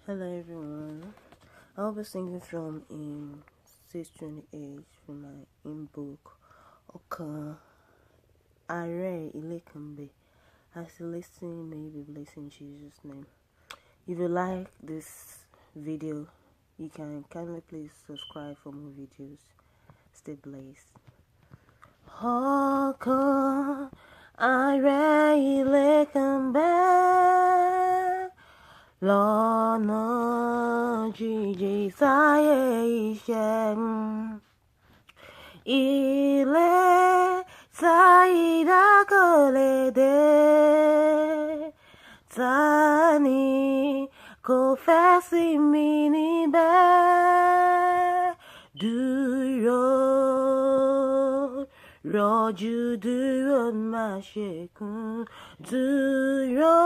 Hello everyone. I'll be singing from 628 from my book. Oka Are Ilekambe. As you listen, may you be blessed in Jesus' name. If you like this video, you can kindly please subscribe for more videos. Stay blessed. Oka Are Ilekambe. Lọ́nà jíjìn sáyé iṣẹ́ ilé táyidá kò lè dé. Ta ni kò fẹ́ sí mi níbẹ̀? Dúró, rọ́jú dúró má ṣe kún. Dúró,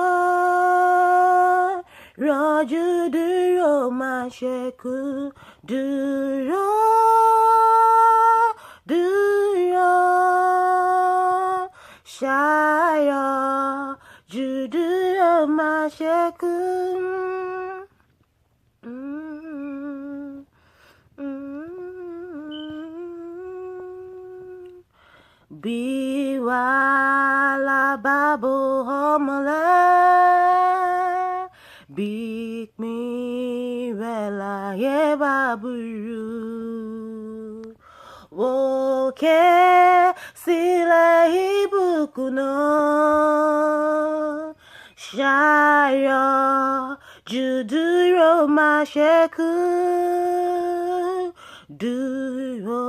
rọ́jú dúró má ṣe kú. Dúró, dúró, ṣayọ̀ jù dúró má ṣe kú. Bí wàhálà bá bò ọmọlẹ̀, bí ìpín rẹ̀ láyé bá burú, òkè sílẹ̀ ìbùkún náà, ṣayọ̀ jù dúró má ṣe kú. Dúró,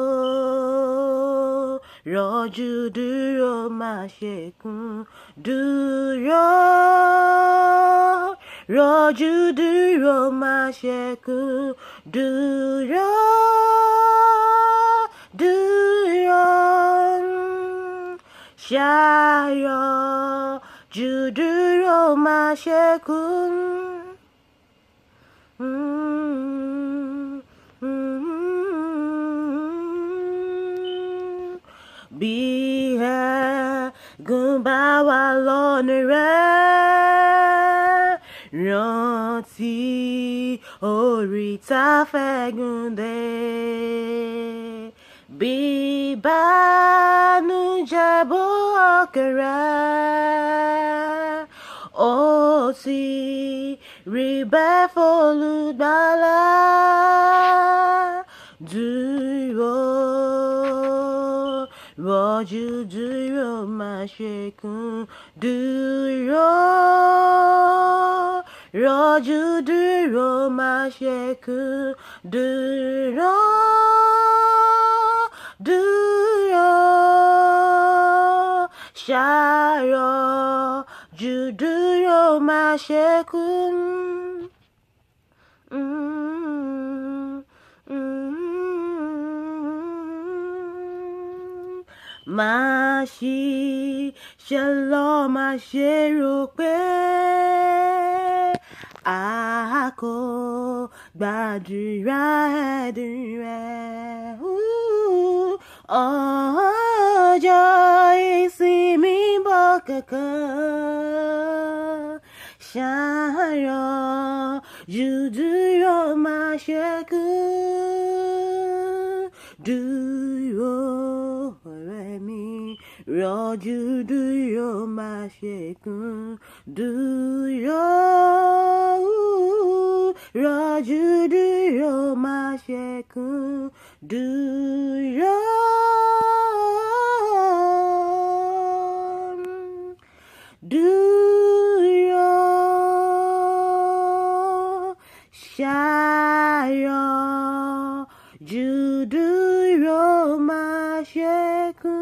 rọ́jú dúró má ṣe kún. Dúró, rọ́jú dúró má ṣe kún. Dúró, dúró, ṣayọ̀ jù dúró má ṣe kún. Bí ẹ̀gún bá wà lọ́nà rẹ̀, rántí oríta fẹ́gùn dé. Bí ìbànújẹ́ bò ọkàn rẹ̀, ó ti rí bẹ́ẹ̀ f'Olùgbàlà. Dúró, rọ́jú dúró má ṣe kún. Dúró, rọ́jú dúró má ṣe kún. Dúró, dúró, ṣayọ̀ jù dúró má ṣe kún. Má ṣiṣẹ́ lọ, má ṣe rò pé a kò gbàdúrà ẹ̀dùn rẹ̀. Ọjọ́ ìsinmi bọ̀ kankan, ṣayọ̀ jù dúró má ṣe kú. Dúró, ọ̀rẹ́ mi, rọ́jú dúró má ṣe kún. Dúró, rọ́jú dúró má ṣe kún. Dúró, dúró, ṣayọ̀ jù dúró má ṣe kún.